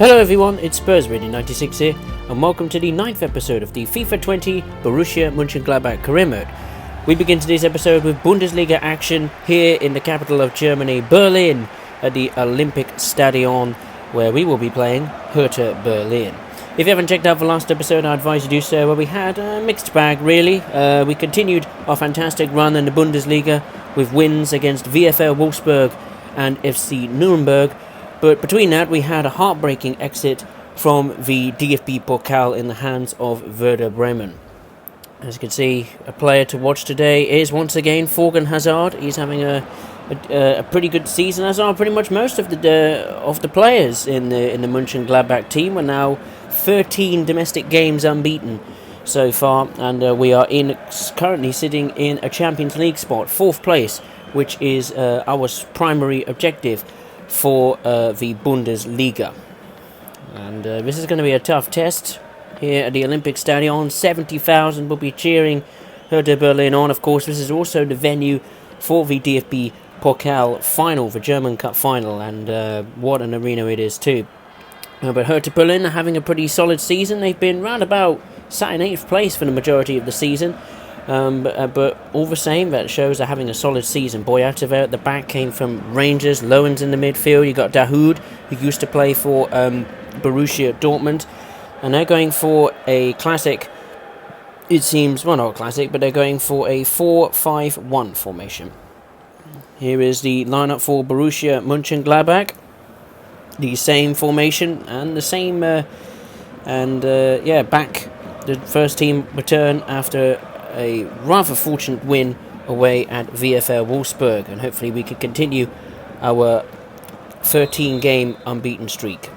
Hello everyone, it's Spurs Radio 96 here, and welcome to the 9th episode of the FIFA 20 Borussia Mönchengladbach career mode. We begin today's episode with Bundesliga action here in the capital of Germany, Berlin, at the Olympic Stadion, where we will be playing Hertha Berlin. If you haven't checked out the last episode, I advise you do so, where we had a mixed bag really. We continued our fantastic run in the Bundesliga with wins against VfL Wolfsburg and FC Nuremberg. But between that, we had a heartbreaking exit from the DFB Pokal in the hands of Werder Bremen. As you can see, a player to watch today is once again Thorgan Hazard. He's having a pretty good season, as are pretty much most of the players in the Mönchengladbach team. We're now 13 domestic games unbeaten so far, and we are currently sitting in a Champions League spot, 4th place, which is our primary objective for the Bundesliga. And this is going to be a tough test here at the Olympic Stadion. 70,000 will be cheering Hertha Berlin on. Of course, this is also the venue for the DFB Pokal final, the German Cup final, and what an arena it is too. But Hertha Berlin are having a pretty solid season. They've been round about sat in 8th place for the majority of the season. But all the same, that shows they're having a solid season. Boyatova at the back came from Rangers, Lowens in the midfield. You got Dahoud, who used to play for Borussia Dortmund, and they're going for a classic. It seems, well, not classic, but they're going for a 4-5-1 formation. Here is the lineup for Borussia Mönchengladbach. The same formation and the same, back. The first team return after a rather fortunate win away at VfL Wolfsburg, and hopefully we can continue our 13-game unbeaten streak.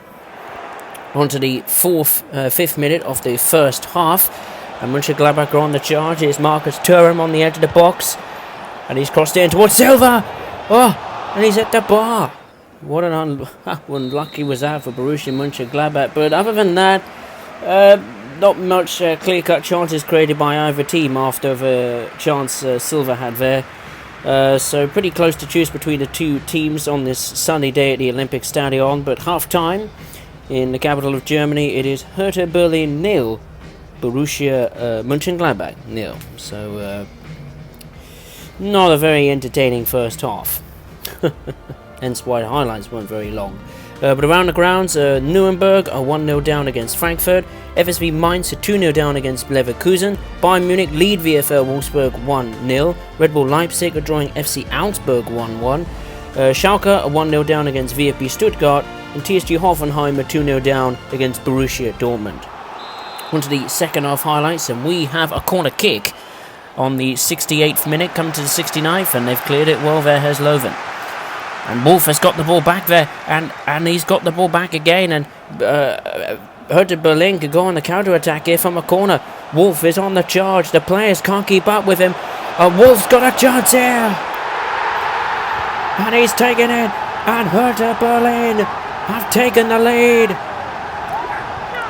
On to the 5th minute of the first half, and Mönchengladbach are on the charge. Here's Marcus Thuram on the edge of the box, and he's crossed in towards Silva. And he's at the bar. What an unlucky was that for Borussia Mönchengladbach. But other than that, not much clear-cut chances created by either team after the chance Silva had there. So pretty close to choose between the two teams on this sunny day at the Olympic Stadion. But half-time in the capital of Germany, it is Hertha Berlin 0, Borussia Mönchengladbach 0. So not a very entertaining first half. Hence why the highlights weren't very long. But around the grounds, Nuremberg are 1-0 down against Frankfurt. FSV Mainz are 2-0 down against Leverkusen. Bayern Munich lead VfL Wolfsburg 1-0. Red Bull Leipzig are drawing FC Augsburg 1-1. Schalke are 1-0 down against VfB Stuttgart. And TSG Hoffenheim are 2-0 down against Borussia Dortmund. On to the second half highlights, and we have a corner kick on the 68th minute, coming to the 69th, and they've cleared it well there, Herzloven. And Wolf has got the ball back there, and he's got the ball back again, and Hertha Berlin could go on the counter-attack here from a corner. Wolf is on the charge, the players can't keep up with him. Wolf's got a chance here, and he's taken it, and Hertha Berlin have taken the lead.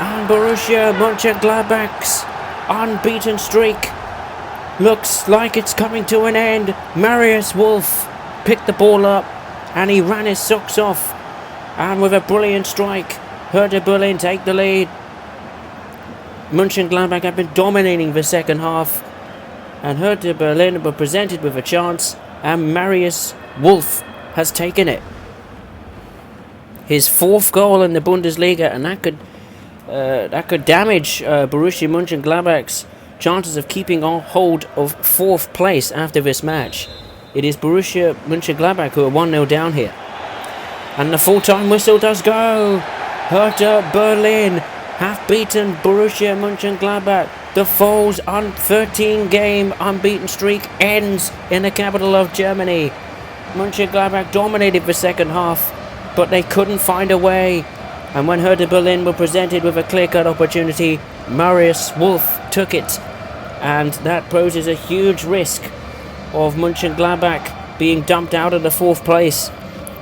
And Borussia Mönchengladbach's unbeaten streak looks like it's coming to an end. Marius Wolf picked the ball up, and he ran his socks off, and with a brilliant strike, Hertha Berlin take the lead. Mönchengladbach have been dominating the second half, and Hertha Berlin were presented with a chance, and Marius Wolf has taken it. His 4th goal in the Bundesliga, and that could damage Borussia Mönchengladbach's chances of keeping on hold of 4th place after this match. It is Borussia Mönchengladbach who are 1-0 down here. And the full-time whistle does go. Hertha Berlin have beaten Borussia Mönchengladbach. The Foles' 13-game unbeaten streak ends in the capital of Germany. Mönchengladbach dominated the second half, but they couldn't find a way. And when Hertha Berlin were presented with a clear-cut opportunity, Marius Wolf took it. And that poses a huge risk of Mönchengladbach being dumped out of the 4th place,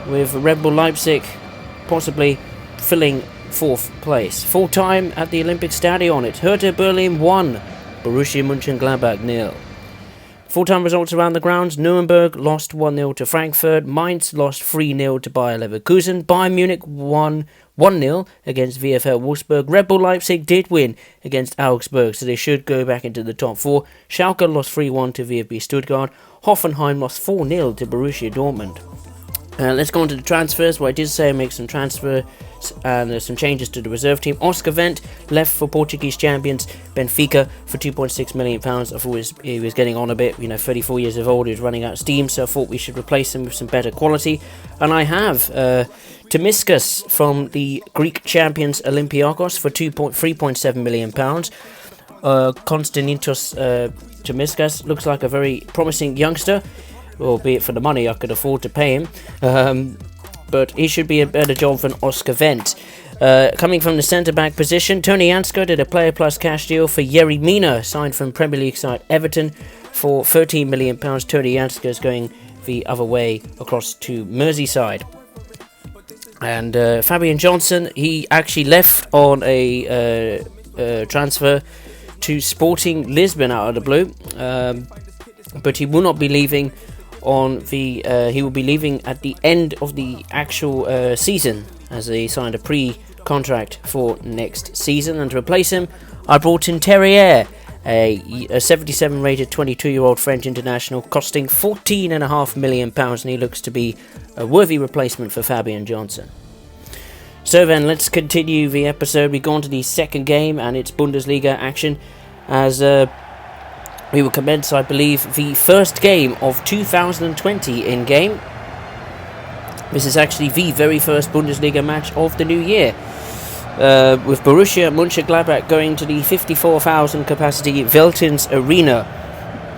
with Red Bull Leipzig possibly filling 4th place. Full time at the Olympic Stadion, it's Hertha Berlin 1, Borussia Mönchengladbach 0. Full-time results around the grounds. Nuremberg lost 1-0 to Frankfurt. Mainz lost 3-0 to Bayer Leverkusen. Bayern Munich won 1-0 against VfL Wolfsburg. Red Bull Leipzig did win against Augsburg, so they should go back into the top 4. Schalke lost 3-1 to VfB Stuttgart. Hoffenheim lost 4-0 to Borussia Dortmund. Let's go on to the transfers. What I did say, make some transfers and there's some changes to the reserve team. Oscar Wendt left for Portuguese champions Benfica for £2.6 million. I thought he was getting on a bit, 34 years of old, he was running out of steam, so I thought we should replace him with some better quality. And I have Tomiskas from the Greek champions Olympiakos for £3.7 million. Konstantinos Tomiskas looks like a very promising youngster, albeit for the money I could afford to pay him. But he should be a better job than Oscar Wendt. Coming from the centre-back position, Tony Jansko did a player plus cash deal for Yerry Mina, signed from Premier League side Everton for £13 million. Tony Jansko is going the other way across to Merseyside. And Fabian Johnson, he actually left on a transfer to Sporting Lisbon out of the blue. But he will not be leaving he will be leaving at the end of the actual season, as he signed a pre-contract for next season. And to replace him, I brought in Terrier, a 77 rated 22-year-old French international, costing £14.5 million, and he looks to be a worthy replacement for Fabian Johnson. So then, let's continue the episode. We go on to the second game, and it's Bundesliga action, as we will commence, I believe, the first game of 2020 in-game. This is actually the very first Bundesliga match of the new year, with Borussia Mönchengladbach going to the 54,000 capacity Veltins Arena.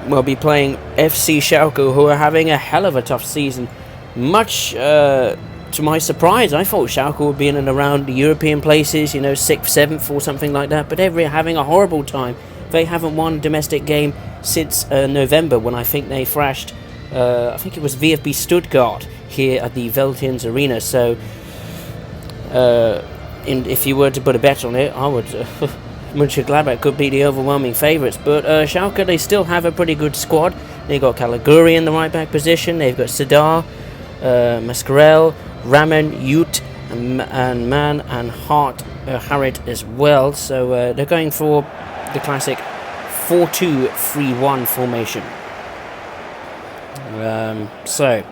We'll be playing FC Schalke, who are having a hell of a tough season. Much to my surprise, I thought Schalke would be in and around the European places, 6th, 7th or something like that, but they're having a horrible time. They haven't won a domestic game since November, when I think they thrashed, I think it was VfB Stuttgart here at the Veltins Arena. So, if you were to put a bet on it, I would. Mönchengladbach could be the overwhelming favourites, but Schalke, they still have a pretty good squad. They've got Caliguri in the right back position. They've got Sadar, Mascarell, Ramen, Jut, and Mann and Harit as well. So they're going for the classic 4-2-3-1 formation. So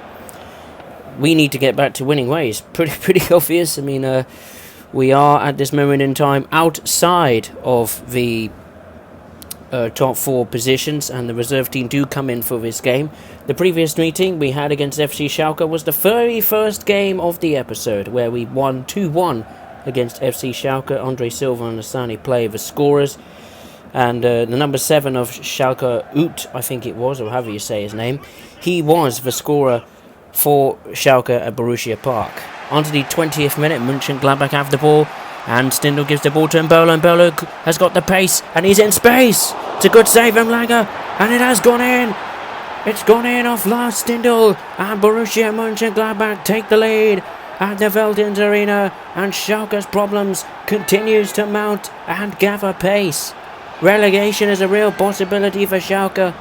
we need to get back to winning ways. Pretty obvious. I mean, we are at this moment in time outside of the top 4 positions, and the reserve team do come in for this game. The previous meeting we had against FC Schalke was the very first game of the episode, where we won 2-1 against FC Schalke. Andre Silva and Asani play the scorers. And the number 7 of Schalke, Ut, I think it was, or however you say his name, he was the scorer for Schalke at Borussia Park. On to the 20th minute, Mönchengladbach have the ball, and Stindl gives the ball to Mbolo. Mbolo has got the pace, and he's in space. It's a good save from Langer, and it has gone in. It's gone in off Lars Stindl, and Borussia Mönchengladbach take the lead at the Veltins Arena, and Schalke's problems continues to mount and gather pace. Relegation is a real possibility for Schalke,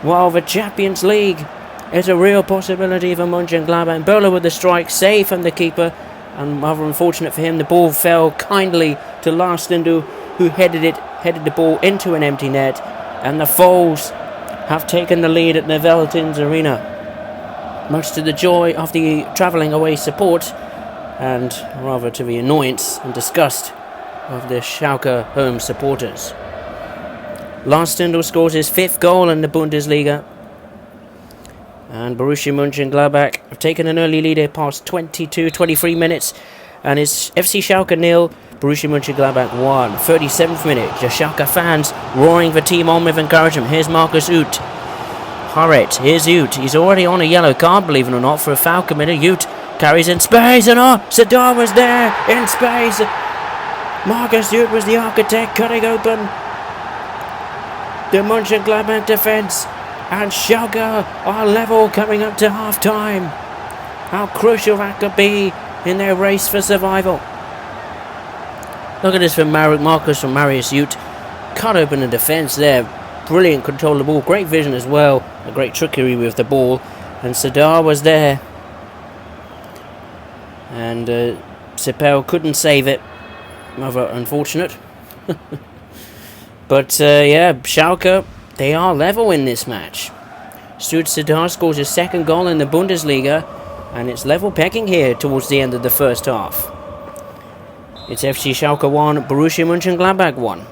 while the Champions League is a real possibility for Mönchengladbach. Böhler with the strike, save from the keeper, and rather unfortunate for him, the ball fell kindly to Lars Stindl, who headed the ball into an empty net, and the Foles have taken the lead at the Veltins Arena, much to the joy of the travelling away support, and rather to the annoyance and disgust of the Schalke home supporters. Lars Stindl scores his 5th goal in the Bundesliga, and Borussia Mönchengladbach have taken an early lead here past 23 minutes, and it's FC Schalke 0, Borussia Mönchengladbach 1. 37th minute, the Schalke fans roaring the team on with encouragement. Here's Marcus Uth. Harit, here's Uth. He's already on a yellow card, believe it or not, for a foul committed. Uth carries in space, and Sadar was there in space. Marcus Uth was the architect, cutting open the Mönchengladbach defence, and Schalke are level coming up to half-time. How crucial that could be in their race for survival. Look at this from Marcus from Marius Uth. Cut open the defence there. brilliant control of the ball, great vision as well, a great trickery with the ball, and Sadar was there, and Sipel couldn't save it, rather unfortunate. But yeah, Schalke, they are level in this match. Stuart Sadar scores his second goal in the Bundesliga, and it's level pegging here towards the end of the first half. It's FC Schalke 1, Borussia Mönchengladbach 1.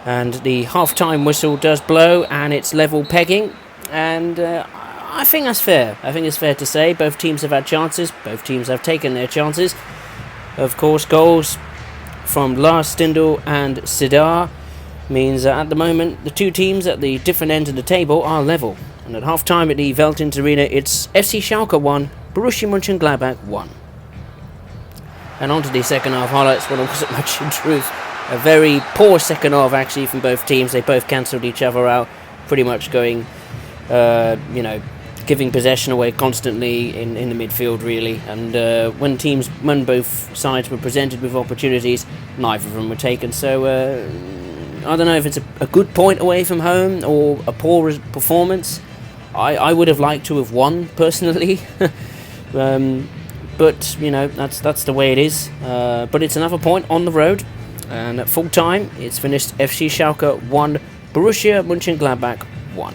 And the half-time whistle does blow, and it's level pegging, and I think that's fair. I think it's fair to say both teams have had chances, both teams have taken their chances. Of course, goals from Lars Stindl and Sidar means that at the moment the two teams at the different ends of the table are level. And at half-time at the Veltins Arena, it's FC Schalke 1, Borussia Mönchengladbach 1. And on to the second half highlights. Well, there wasn't much in truth. A very poor second half actually from both teams. They both cancelled each other out, pretty much going, giving possession away constantly in the midfield really. And when both sides were presented with opportunities, neither of them were taken. So I don't know if it's a good point away from home or a poor performance. I would have liked to have won personally. But you know, that's the way it is. But it's another point on the road, and at full time it's finished FC Schalke 1, Borussia Mönchengladbach 1.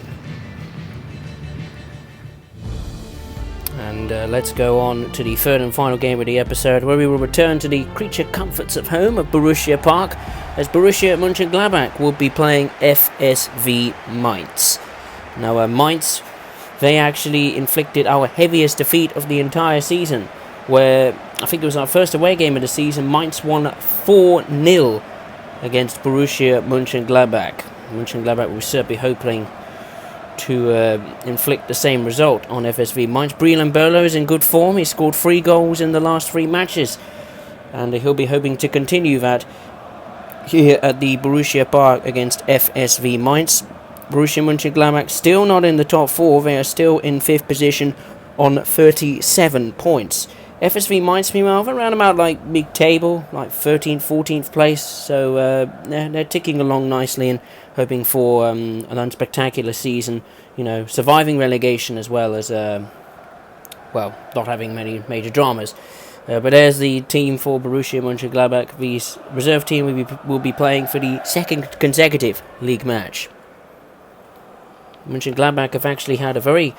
And let's go on to the third and final game of the episode, where we will return to the creature comforts of home at Borussia Park, as Borussia Mönchengladbach will be playing FSV Mainz. Now Mainz, they actually inflicted our heaviest defeat of the entire season, where I think it was our first away game of the season. Mainz won 4-0 against Borussia Mönchengladbach. Mönchengladbach was certainly hoping to inflict the same result on FSV Mainz. Breland Berlo is in good form. He scored 3 goals in the last 3 matches, and he'll be hoping to continue that here at the Borussia Park against FSV Mainz. Borussia Mönchengladbach still not in the top 4. They are still in 5th position on 37 points. FSV Mainz, meanwhile, around about like mid-table, like 13th, 14th place. So they're ticking along nicely and hoping for an unspectacular season. You know, surviving relegation as well as, not having many major dramas. But there's the team for Borussia Mönchengladbach. The reserve team will be playing for the second consecutive league match. Mönchengladbach have actually had a very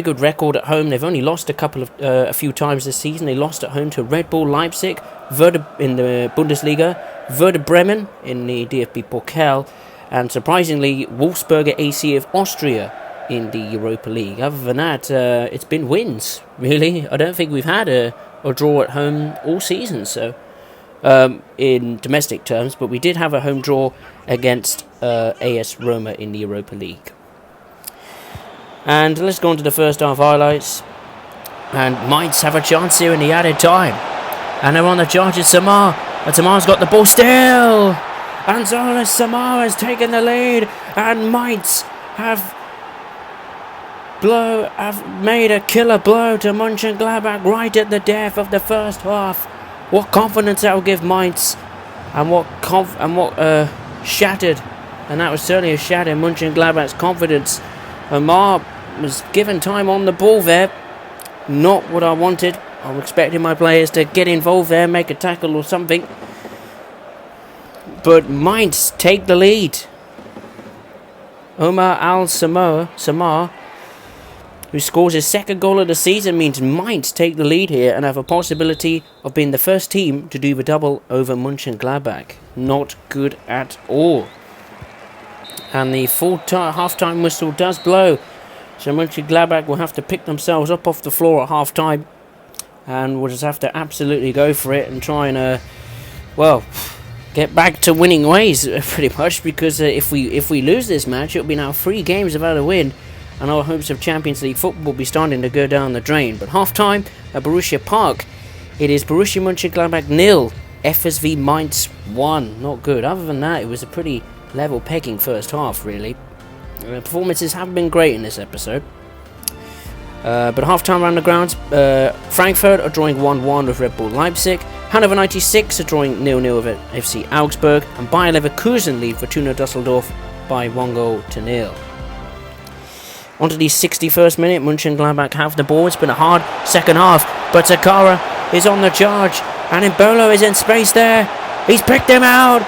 good record at home. They've only lost a few times this season. They lost at home to Red Bull Leipzig, Werder in the Bundesliga, Werder Bremen in the DFB Pokal, and surprisingly Wolfsberger AC of Austria in the Europa League. Other than that, it's been wins, really. I don't think we've had a draw at home all season, so in domestic terms, but we did have a home draw against AS Roma in the Europa League. And let's go on to the first half highlights. And Mainz have a chance here in the added time. And they're on the charge at Samar. And Samar's got the ball still. And Zola Samar has taken the lead. And Mainz have made a killer blow to Mönchengladbach right at the death of the first half. What confidence that will give Mainz. And what shattered. And that was certainly a shatter in Mönchengladbach's confidence. Amar was given time on the ball there. Not what I wanted. I'm expecting my players to get involved there, make a tackle or something. But Mainz take the lead. Omar Al-Samar, who scores his second goal of the season, means Mainz take the lead here and have a possibility of being the first team to do the double over Mönchengladbach. Not good at all. And the full half-time whistle does blow. So Mönchengladbach will have to pick themselves up off the floor at half-time. And we'll just have to absolutely go for it and try and, get back to winning ways, pretty much. Because if we lose this match, it'll be now 3 games without a win. And our hopes of Champions League football will be starting to go down the drain. But half-time at Borussia Park, it is Borussia Mönchengladbach 0, FSV Mainz 1. Not good. Other than that, it was a pretty level pegging first half, really. Performances haven't been great in this episode. But half-time around the grounds, Frankfurt are drawing 1-1 with Red Bull Leipzig. Hannover 96 are drawing 0-0 with FC Augsburg, and Bayer Leverkusen lead Fortuna Düsseldorf by 1-0. On to the 61st minute, Mönchengladbach have the ball. It's been a hard second half, but Sakara is on the charge, and Mbolo is in space there. He's picked him out,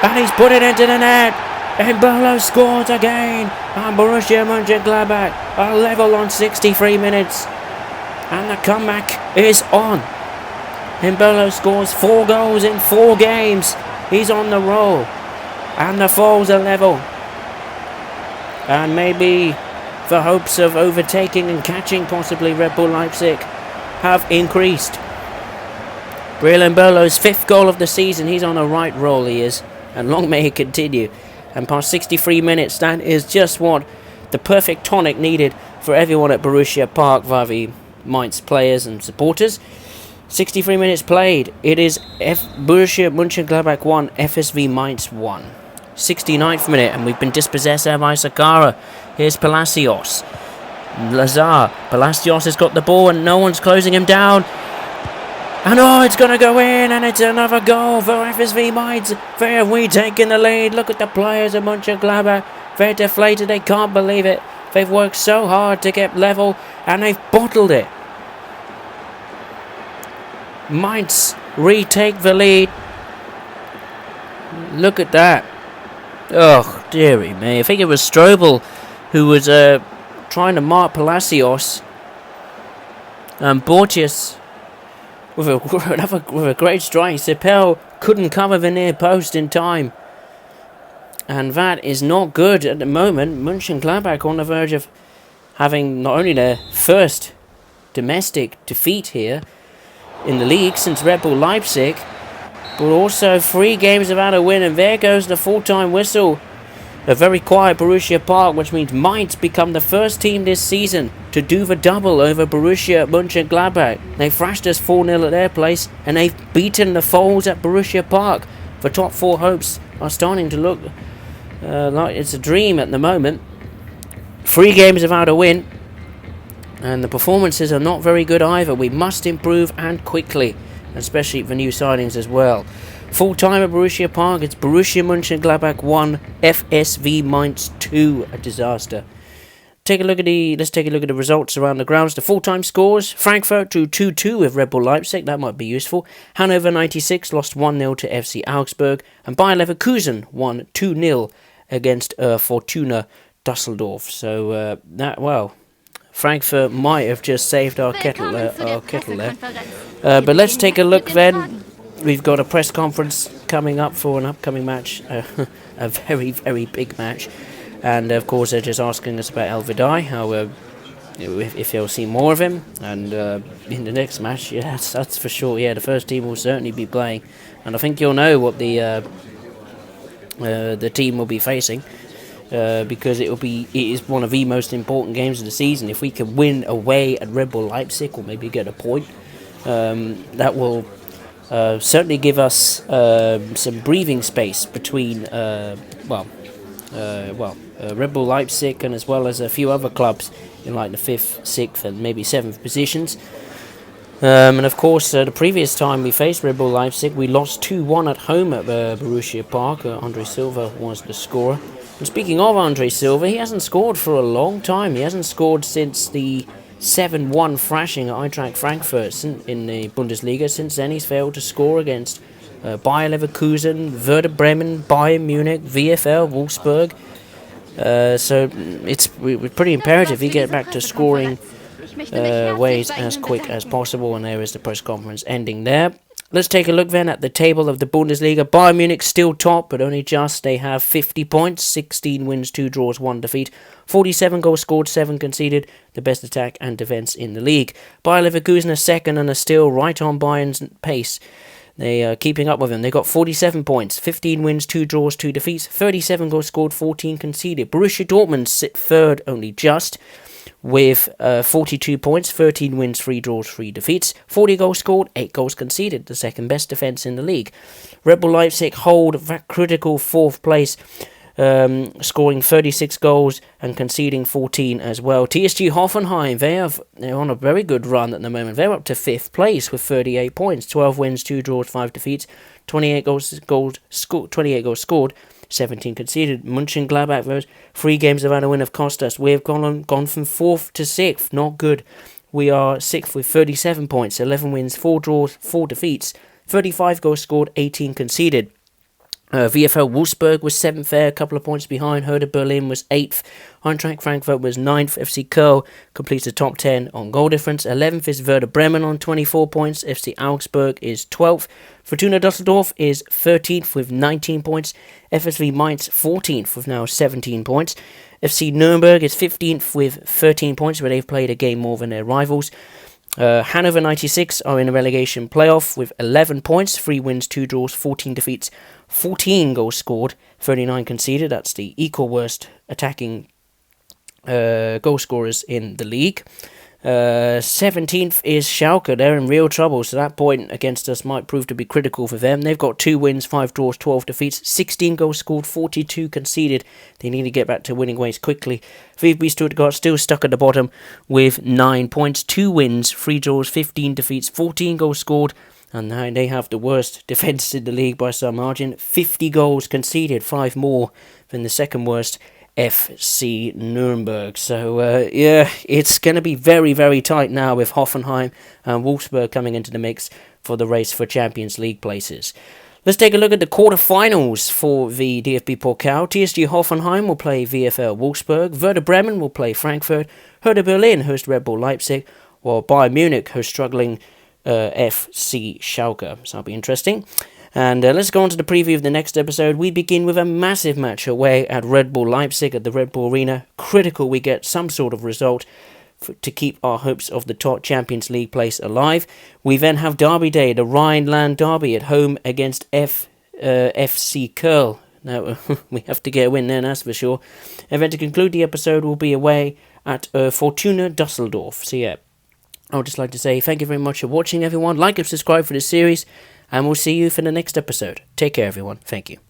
and he's put it into the net. Mbolo scores again, and Borussia Mönchengladbach are level on 63 minutes, and the comeback is on. Mbolo scores 4 goals in 4 games. He's on the roll, and the foes are level, and maybe the hopes of overtaking and catching possibly Red Bull Leipzig have increased. Breel Mbolo's 5th goal of the season. He's on a right roll, he is, and long may he continue. And past 63 minutes, that is just what the perfect tonic needed for everyone at Borussia Park via the Mainz players and supporters. 63 minutes played. It is Borussia Mönchengladbach 1, FSV Mainz 1. 69th minute, and we've been dispossessed there by Sakara. Here's Palacios. Lazar. Palacios has got the ball, and no one's closing him down. And it's going to go in, and it's another goal for FSV Mainz. Where have we taken the lead? Look at the players of Mönchengladbach. They're deflated, they can't believe it. They've worked so hard to get level, and they've bottled it. Mainz retake the lead. Look at that. Oh, dearie me. I think it was Strobel who was trying to mark Palacios. And Borges with a great strike. Sipel couldn't cover the near post in time. And that is not good at the moment. Mönchengladbach on the verge of having not only their first domestic defeat here in the league since Red Bull Leipzig, but also 3 games without a win, and there goes the full-time whistle. A very quiet Borussia Park, which means Mainz become the first team this season to do the double over Borussia Mönchengladbach. They thrashed us 4-0 at their place, and they've beaten the foes at Borussia Park. The top 4 hopes are starting to look like it's a dream at the moment. 3 games without a win, and the performances are not very good either. We must improve, and quickly, especially for new signings as well. Full time at Borussia Park, it's Borussia Mönchengladbach 1, FSV Mainz 2, a disaster. Let's take a look at the results around the grounds. The full-time scores: Frankfurt drew 2-2 with Red Bull Leipzig, that might be useful. Hannover 96 lost 1-0 to FC Augsburg, and Bayer Leverkusen won 2-0 against Fortuna Düsseldorf. So Frankfurt might have just saved our kettle there. But let's take a look then. We've got a press conference coming up for an upcoming match, a very, very big match. And of course they're just asking us about El Vidai, how if they'll see more of him. And in the next match, yes, that's for sure. Yeah, the first team will certainly be playing. And I think you'll know what the team will be facing. Because it is one of the most important games of the season. If we can win away at Red Bull Leipzig, or maybe get a point, that will certainly give us some breathing space between Red Bull Leipzig and as well as a few other clubs in like the 5th, 6th and maybe 7th positions. And of course, the previous time we faced Red Bull Leipzig, we lost 2-1 at home at Borussia Park. Andre Silva was the scorer. And speaking of Andre Silva, he hasn't scored for a long time. He hasn't scored since the 7-1 thrashing at Eintracht Frankfurt in the Bundesliga. Since then, he's failed to score against Bayer Leverkusen, Werder Bremen, Bayern Munich, VfL Wolfsburg. So it's pretty imperative he get back to scoring ways as quick as possible. And there is the press conference ending there. Let's take a look then at the table of the Bundesliga. Bayern Munich still top, but only just. They have 50 points, 16 wins, 2 draws, 1 defeat, 47 goals scored, 7 conceded, the best attack and defence in the league. Bayer Leverkusen are second and are still right on Bayern's pace. They are keeping up with them. They got 47 points, 15 wins, 2 draws, 2 defeats, 37 goals scored, 14 conceded. Borussia Dortmund sit third only just, with 42 points, 13 wins, 3 draws, 3 defeats, 40 goals scored, 8 goals conceded, the second best defence in the league. Red Bull Leipzig hold that critical 4th place scoring 36 goals and conceding 14 as well. TSG Hoffenheim, they're on a very good run at the moment. They're up to 5th place with 38 points, 12 wins, 2 draws, 5 defeats, 28 goals scored, 17 conceded. Mönchengladbach, those 3 games without a win have cost us. We have gone from 4th to 6th, not good. We are 6th with 37 points, 11 wins, 4 draws, 4 defeats, 35 goals scored, 18 conceded. VfL Wolfsburg was 7th there, a couple of points behind. Hertha Berlin was 8th. Eintracht Frankfurt was 9th. FC Köln completes the top 10 on goal difference. 11th is Werder Bremen on 24 points. FC Augsburg is 12th. Fortuna Düsseldorf is 13th with 19 points. FSV Mainz 14th with now 17 points. FC Nuremberg is 15th with 13 points, where they've played a game more than their rivals. Hannover 96 are in a relegation playoff with 11 points, 3 wins, 2 draws, 14 defeats, 14 goals scored, 39 conceded. That's the equal worst attacking goal scorers in the league. 17th is Schalke. They're in real trouble, so that point against us might prove to be critical for them. They've got 2 wins, 5 draws, 12 defeats, 16 goals scored, 42 conceded. They need to get back to winning ways quickly. VfB Stuttgart still stuck at the bottom with 9 points, 2 wins, 3 draws, 15 defeats, 14 goals scored. And now they have the worst defence in the league by some margin. 50 goals conceded, 5 more than the second worst FC Nuremberg. So, it's going to be very, very tight now with Hoffenheim and Wolfsburg coming into the mix for the race for Champions League places. Let's take a look at the quarter-finals for the DFB Pokal. TSG Hoffenheim will play VfL Wolfsburg. Werder Bremen will play Frankfurt. Hertha Berlin host Red Bull Leipzig, while Bayern Munich host struggling FC Schalke. So that'll be interesting. And let's go on to the preview of the next episode. We begin with a massive match away at Red Bull Leipzig at the Red Bull Arena. Critical we get some sort of result to keep our hopes of the top Champions League place alive. We then have Derby Day, the Rhineland Derby at home against FC Köln. Now, we have to get a win there, that's for sure. And then to conclude the episode, we'll be away at Fortuna Düsseldorf. So yeah, I would just like to say thank you very much for watching, everyone. Like and subscribe for this series, and we'll see you for the next episode. Take care, everyone. Thank you.